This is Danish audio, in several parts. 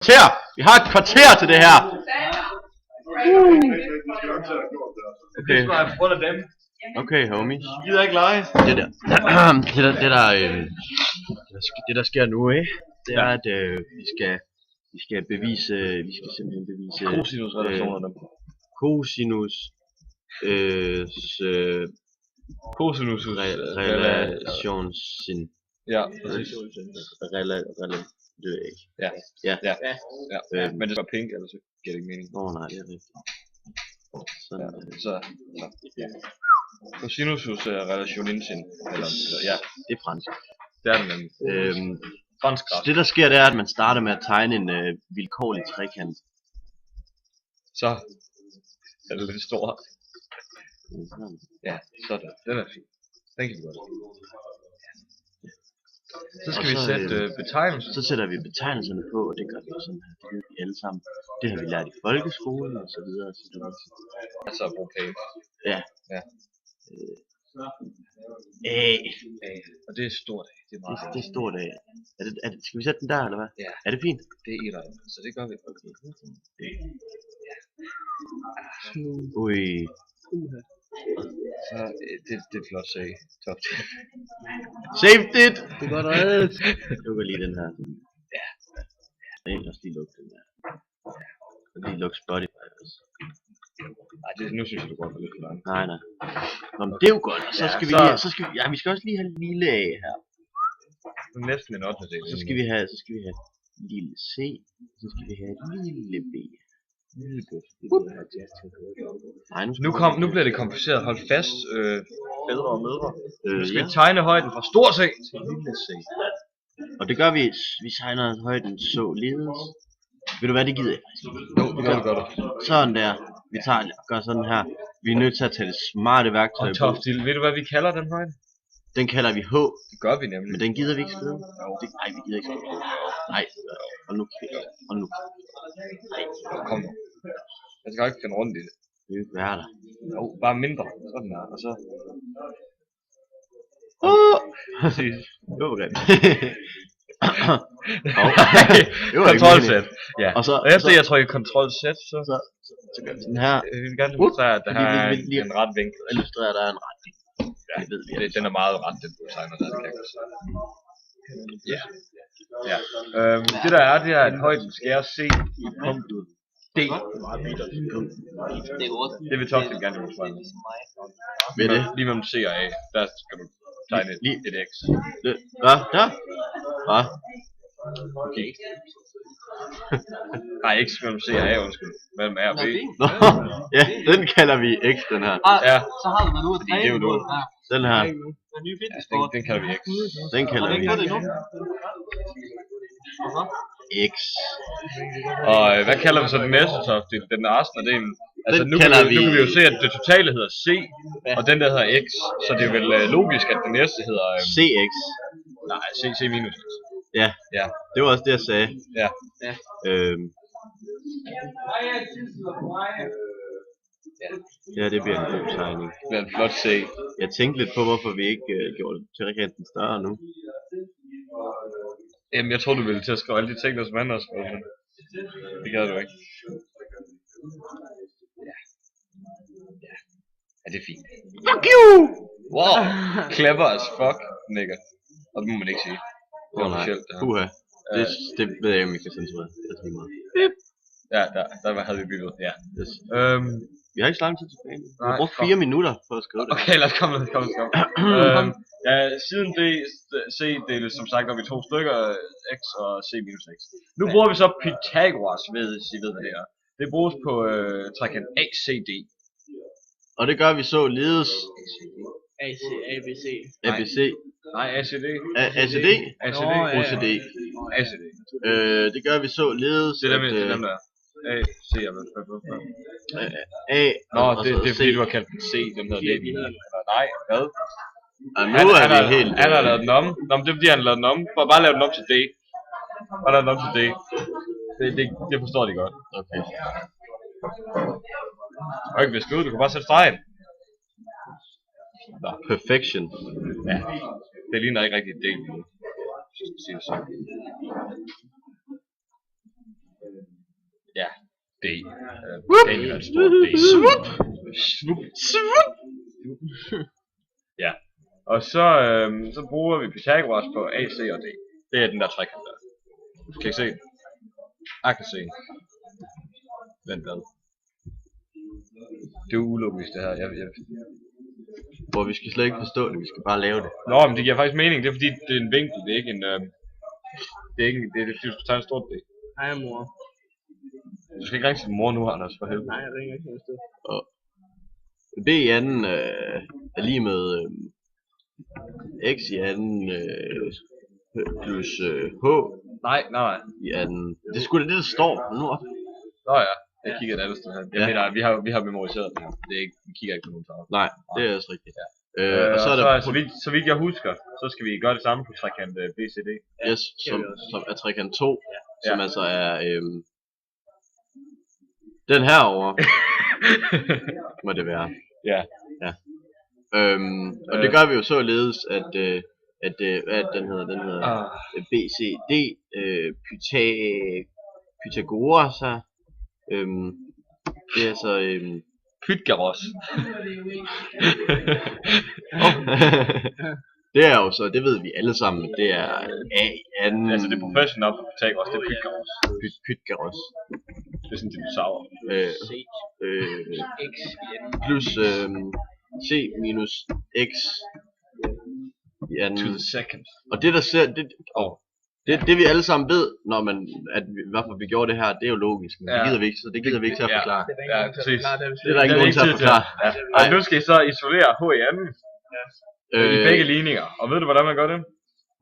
kvarter! Vi har et kvarter til det her! Okay. Okay, homie. Gider ikke lege. Det der sker nu, det er at vi skal simpelthen bevise Cosinusrelationerne. relationsin. Ja, præcis. Det ved jeg ikke. Ja. Men det var pink, ellers så giver det ikke mening. Nej, det er rigtigt. Sådan. Så. Cosinus relationinsin. Eller ja. Det er fransk. Det er det nemlig. Fransk græs. Det der sker, det er, at man starter med at tegne en vilkårlig trekant. Så er det lidt stor. Ja, sådan. Den er fin. Den kan vi godt. Så skal vi sætte betegnelser. Så sætter vi betegnelserne på, og det gør vi sådan her. Det gør vi alle sammen. Det har vi lært i folkeskolen og så videre. Altså at bruge pænt. Ja. Og det er stort A. Det er meget det er stort A. Skal vi sætte den der, eller hvad? Ja. Er det fint? Det er etteren, så det gør vi. Okay. Ui. Så det er flot sag. Top 10. Saved it! Det er godt reddet. Jeg lukker lige den her. Ja. Jeg vil også lige lukke den her. Og lige lukke Spotify også. Nej, nu synes jeg, du går for lidt for langt. Nej. Nå, men det er jo godt. Og så skal vi vi skal også lige have lille A her. Næsten en 8. del. Så skal vi have lille C. Så skal vi have lille B. Nu bliver det kompliceret. Hold fast, fædre og mødre. Vi skal tegne højden fra stor C til lille C. Og det gør vi tegner højden således. Ved du hvad, det gider jeg faktisk ikke. Jo, det gør du. Sådan der. Vi gør sådan her. Vi er nødt til at tage det smarte værktøj på. Og Toftil, ved du hvad vi kalder den højde? Den kalder vi H. Det gør vi nemlig. Men den gider vi ikke skrive. Nej, vi gider ikke skrive. Nej, og nu. Nej, kom nu. Jeg skal ikke finde rundt i det. Det vil ikke være der. Jo, bare mindre. Sådan der, og så... Præcis. Det var grimt. Kontrol-Z. Ja. Og så efter jeg trykker Kontrol-Z, så gør vi sådan her. Vi vil gerne illustrere, at der her er en ret vinkel. Illustrere, at der er en ret vinkel. Ja, det ved vi. Den er meget ret, den du tegner der, kan jeg godt sige. Ja. Det der er, det er, at højden skærer C i punktet D. Det vil Toftil gerne illustrere. Ved det? Lige mellem C og A, der skal du tegne et X. Hvad? Der? Hvad? Okay. Nej, X mellem C og A, undskyld. Mellem A og B. Ja, den kalder vi X, den her. Ja. Så har du været ude at træne på den her. Den her. Den kalder vi X. Den kalder vi X. Og hvad kalder vi så den næste, Toftil? Den resten af delen. Altså nu kan vi jo se, at det totale hedder C, og den der hedder X. Så det er vel logisk, at den næste hedder... CX. Nej, C minus X. Ja. Det var også det, jeg sagde. Ja. Ja, det bliver en god tegning. Det bliver en flot C. Jeg tænkte lidt på, hvorfor vi ikke gjorde trekanten større nu. Jamen, jeg tror du ville til at skrive alle de ting, der som andre har skrevet, men det gør du ikke. Ja, det er fint. Fuck you! Wow, clever as fuck, nigga. Og det må man ikke sige. Det er officielt, det her. Puha. Det ved jeg ikke, om vi kan censurere. Det er lige meget. Ja, der havde vi bygget, ja. Yes. Vi har ikke så lang tid tilbage. Vi har brugt 4 minutter for at skrive det. Okay, lad os komme. Ja, siden C deles som sagt op i 2 stykker, X og C minus X. Nu bruger vi så Pythagoras, hvis I ved hvad det er. Det bruges på trekant ACD. Og det gør vi således. ABC. ABC. Nej, ACD. ACD? OCD. ACD. Det gør vi således. Det er dem der. A, C, jeg ved A. Nå, det er fordi du har kaldt den C, den hedder D. Nej, hvad? Nu er det helt... Han har lavet den om. Nå, men det er fordi han har lavet den om. Bare lave den om til D. Bare lave den om til D. Det forstår de godt. Okay. Og ikke viske ud, du kan bare sætte stregen. Perfection. Ja, det ligner ikke rigtig et D. Ja, D. N er et stort D. Swoop. Ja. Og så bruger vi Pythagoras på A, C og D. Det er den der trekant der. Kan I se? Jeg kan se. Vent hvad? Det er ulogisk det her. Hvor vi skal slet ikke forstå det, vi skal bare lave det. Nå, men det giver faktisk mening. Det er fordi det er en vinkel, det er ikke en... det er ikke det er fordi du skal tage en stort D. Hej mor. Du skal ikke ringe til din mor nu, Anders, for helvede. Nej, jeg ringer ikke noget sted. Og B i anden er lige med X i anden plus H Nej. i anden. Det er sgu da det, der står nu op. Nå ja, jeg kigger et andet sted her. Jeg mener, vi har memoriseret det her. Det er ikke, vi kigger ikke på nogen tavle. Nej, det er også rigtigt. Ja. Og så er der så vidt jeg husker, så skal vi gøre det samme på trekant BCD. yes, som er trekant 2, som altså er den herovre, må det være. Ja. Og det gør vi jo således, at hvad den hedder BCD, Pythagoras her. Det er så Pythagoras. det er jo så, det ved vi alle sammen, det er A i anden. Altså det er professionelt for Pythagoras, det er Pythagoras. Pythagoras. Det er sådan en dinosaur. C. X. Plus C minus X i anden. To the second. Og det der ser, det vi alle sammen ved, når man, hvorfor vi gjorde det her, det er jo logisk. Men det gider vi ikke, så det gider vi ikke til at forklare. Ja, præcis. Det er der ikke nogen til at forklare. Og nu skal I så isolere H i anden. I begge ligninger. Og ved du hvordan man gør det?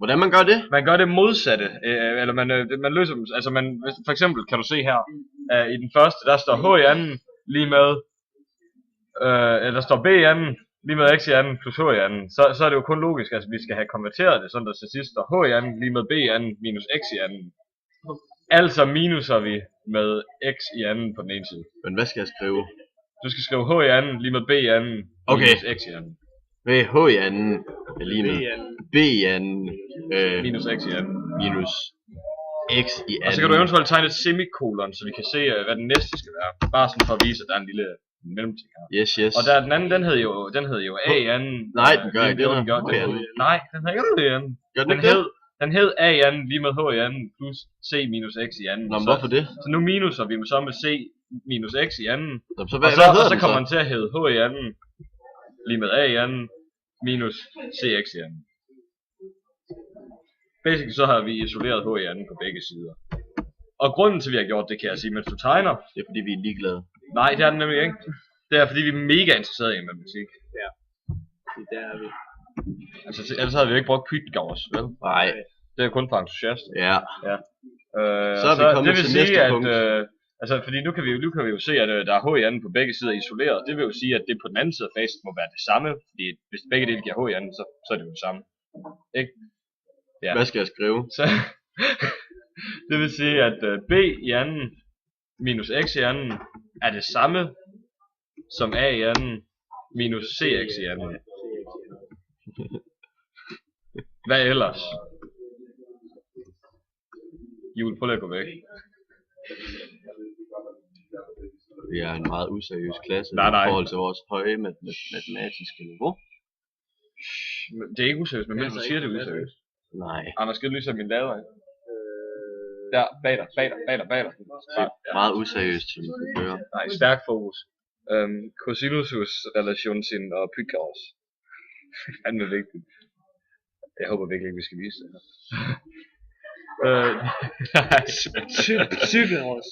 Hvordan man gør det? Man gør det modsatte, eller man løser dem, altså for eksempel kan du se her, i den første, der står H i anden lige med, der står B i anden, lige med X i anden plus H i anden, så er det jo kun logisk, altså vi skal have konverteret det, sådan der til sidst står H i anden lige med B i anden minus X i anden. Altså minuser vi med X i anden på den ene side. Men hvad skal jeg skrive? Du skal skrive H i anden lige med B i anden minus X i anden. Med H i anden er lige med B i anden minus X i anden. Minus X i anden. Og så kan du eventuelt tegne et semikolon, så vi kan se, hvad den næste skal være. Bare sådan for at vise, at der er en lille mellemting her. Yes. Og der den anden, den hed jo A i anden. Nej, den gør ikke det. Nej, den hedder ikke det anden. Den hed A i anden lige med H i anden plus C minus X i anden. Nå, men hvorfor det? Så nu minuser vi så med C minus X i anden. Og så kommer den til at hedde H i anden lige med A i anden minus CX i anden. Basically så har vi isoleret H i anden på begge sider. Og grunden til at vi har gjort det, kan jeg sige, mens du tegner. Det er fordi vi er ligeglade. Nej, det er den nemlig ikke. Det er fordi vi er mega interesserede i matematik. Ja. Det er vi. Altså ellers havde vi jo ikke brugt Pythagoras, vel? Nej. Det er kun for entusiaster. Ja. Så er vi kommet til næste punkt. Altså, fordi nu kan vi jo se, at der er H i anden på begge sider isoleret. Det vil jo sige, at det på den anden side af facet må være det samme. Fordi hvis begge dele giver H i anden, så er det jo det samme. Ikke? Ja. Hvad skal jeg skrive? Så, det vil sige, at B i anden minus X i anden er det samme som A i anden minus CX i anden. Hvad ellers? Jul, prøv lige at gå væk. Vi er en meget useriøs klasse nej. i forhold til vores høje matematiske niveau. Det er ikke useriøst, men du siger det er useriøst. Nej. Anders, skal du lige sætte min lader af? Der, bag dig. Meget useriøst, som du hører. Nej, stærk fokus. Cosinusus relationsin og Pythagoras. Han er vigtigt. Jeg håber virkelig ikke, vi skal vise det her.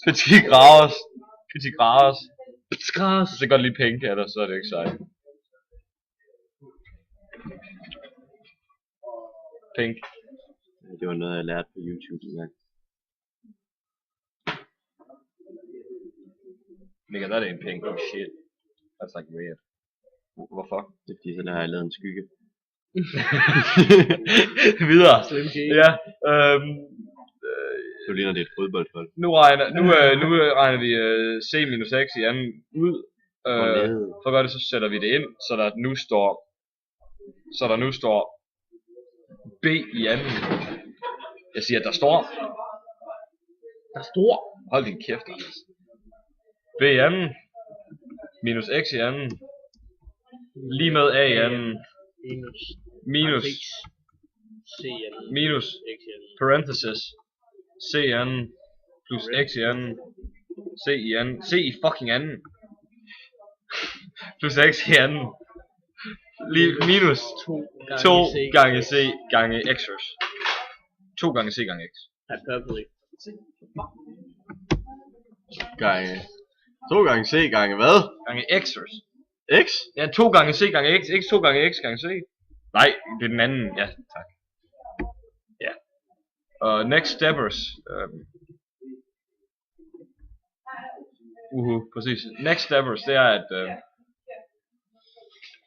Pythagoras. Hvis jeg godt lige penge af dig, så er det ikke sejt. Pink. Det var noget, jeg lærte på YouTube engang. Nigga, that ain't pink. Oh shit. That's like weird. Hvorfor? Det er fordi, så der har jeg lavet en skygge. Videre. Ja. Nu ligner det et fodboldhold. Nu regner vi C minus X i anden ud. For at gøre det, så sætter vi det ind, så der nu står B i anden. Jeg siger, at der står. Hold din kæft, Anders. B i anden. Minus x i anden. Lige med a i anden. Minus. C i anden. Minus. X i anden. Parenthesis. C i anden. Plus x i anden. C i anden. C i fucking anden. Plus x i anden. Minus 2 gange c gange x'ers. 2 gange c gange x. Hyperbole. Gange. 2 gange C gange hvad? Gange x'ers. X? Ja, 2 gange c gange x. X 2 gange x gange c. Nej, det er den anden. Ja, tak. Ja. Og next steppers. Præcis. Next steppers, det er at...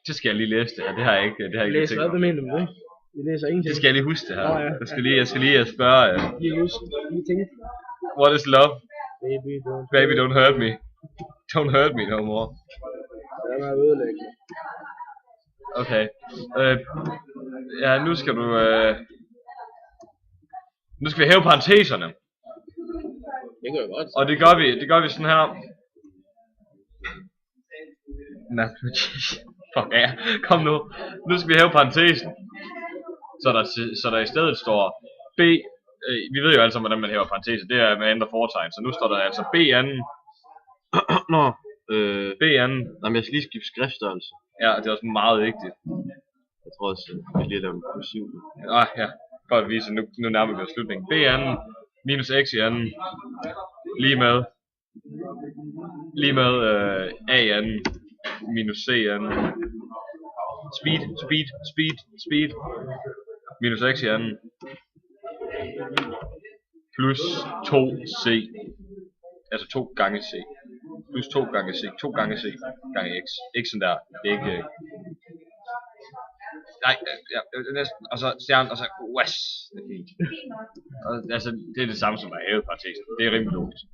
det skal jeg lige læse det her. Det har jeg ikke Læs tænkt hvad, over. hvad mener du med det? Vi læser ingenting. Det skal jeg lige huske det her. Nå, ja. Jeg skal lige spørge. Lige husk. Lige tænke. What is love? Baby, Don't hurt me. Don't hurt me no more. Den er ødelæggende. Okay. Ja, nu skal du... nu skal vi hæve parenteserne. Det kan jeg godt. Og det gør vi sådan her. Fuck ja, kom nu. Nu skal vi hæve parentesen. Så der i stedet står B. Vi ved jo altså, hvordan man hæver parentese. Det er med at ændre fortegn. Så nu står der altså B anden. Nå. B anden. Jamen, jeg skal lige skifte skriftstørrelse. Ja, det er også meget vigtigt. Jeg tror også, jeg skal lige lave en kursiv. Ja. Godt at vise. Nu nærmer vi os slutningen. B anden. Minus x i anden. Lige med a i anden. Minus c i anden. Speed. Minus x i anden. Plus 2c. Altså 2 gange c. Plus 2 gange c. 2 gange c gange x. Ikke sådan der. Det er ikke... Nej, ja, næsten. Og så stjerne, og så was. Det er fint. Og, altså, det er det samme som at hæve parentesen. Det er rimelig logisk.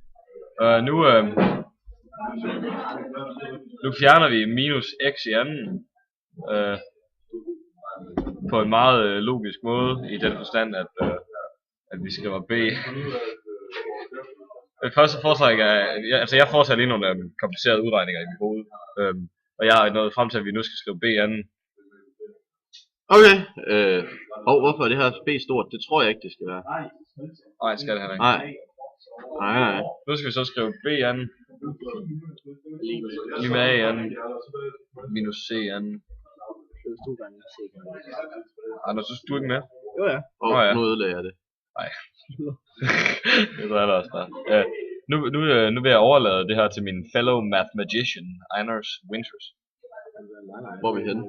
Nu fjerner vi minus x i anden. På en meget logisk måde. I den forstand, at vi skriver b. Først så foretrækker jeg foretager lige nogle komplicerede udregninger i mit hoved. Og jeg er nået frem til, at vi nu skal skrive b anden. Okay. Hvorfor er det her B stort? Det tror jeg ikke, det skal være. Nej, det skal det heller ikke. Nej. Nu skal vi så skrive b anden. Lige med a anden. Minus c anden. Plus 2 gange C gange X. Anders, synes du ikke med? Jo ja. Ja. Nu ødelagde jeg det. Nej. Det er der også bare. Nu vil jeg overlade det her til min fellow mathematician, Anders Winters. Hvor er vi henne?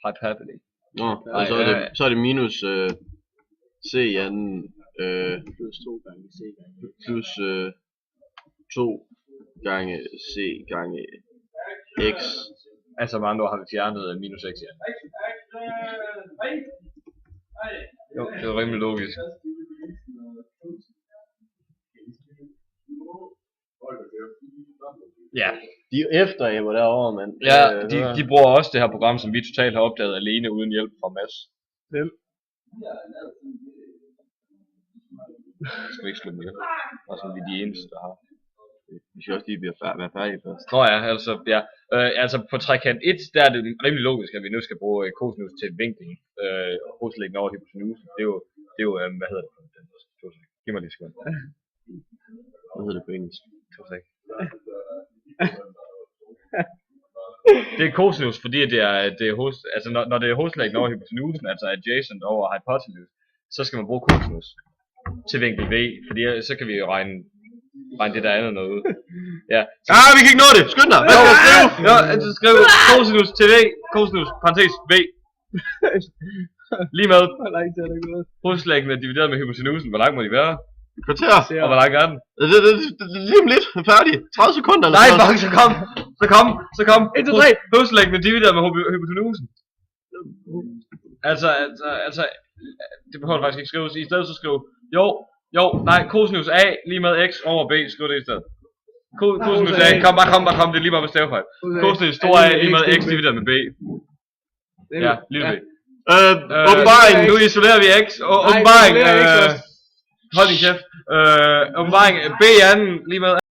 Hyperbole. Nå, og så er det minus C i anden. Plus 2 gange C gange X. Plus 2 gange C gange X. Altså med andre ord har vi fjernet minus x her. Jo, det er rimelig logisk. Ja. De efteræber derovre, mand. Ja, de bruger også det her program, som vi totalt har opdaget alene uden hjælp fra Mads. Hvem? Skal vi ikke slå dem ihjel? Altså, vi er de eneste, der har. Vi skal også lige være færdige først. Nå ja, altså på trekant 1, der er det rimelig logisk, at vi nu skal bruge cosinus til vinkling, hovedlæggende over hypotenusen. Det er jo, hvad hedder det? Giv mig lige sekund. Hvad hedder det på engelsk? Det er cosinus, fordi det er altså når det er hovedlæggende over hypotenusen, altså adjacent over hypotenuse, så skal man bruge cosinus til vinkel v, fordi så kan vi jo regne det der andet noget ud. Ja. Vi kan ikke nå det! Skynd dig! Hvad skal jeg skrive? Ja, altså skriv cosinus til v, cosinus, parentes, v. Lige med. Hvor lang tid er det gået? Hovedlæggende divideret med hypotenusen, hvor lang må de være? Kvarter! Og hvor lang er den? Lige om lidt, færdig. 30 sekunder eller Nej, sådan noget. fuck, så kom. 1, 2, 3. Hovedlæggende divideret med hypotenusen. Altså, det behøver du faktisk ikke skrive. I stedet så skriv, nej, cosinus A lige med x over b, skriv det i stedet. Cosinus A, kom, det er lige bare med stavefejl. Cosinus stor A lige med x divideret med b. Ja, lille b. Åbenbaring, nu isolerer vi x, og åbenbaring, Hold din kæft. Åbenbaring B i anden, lige med.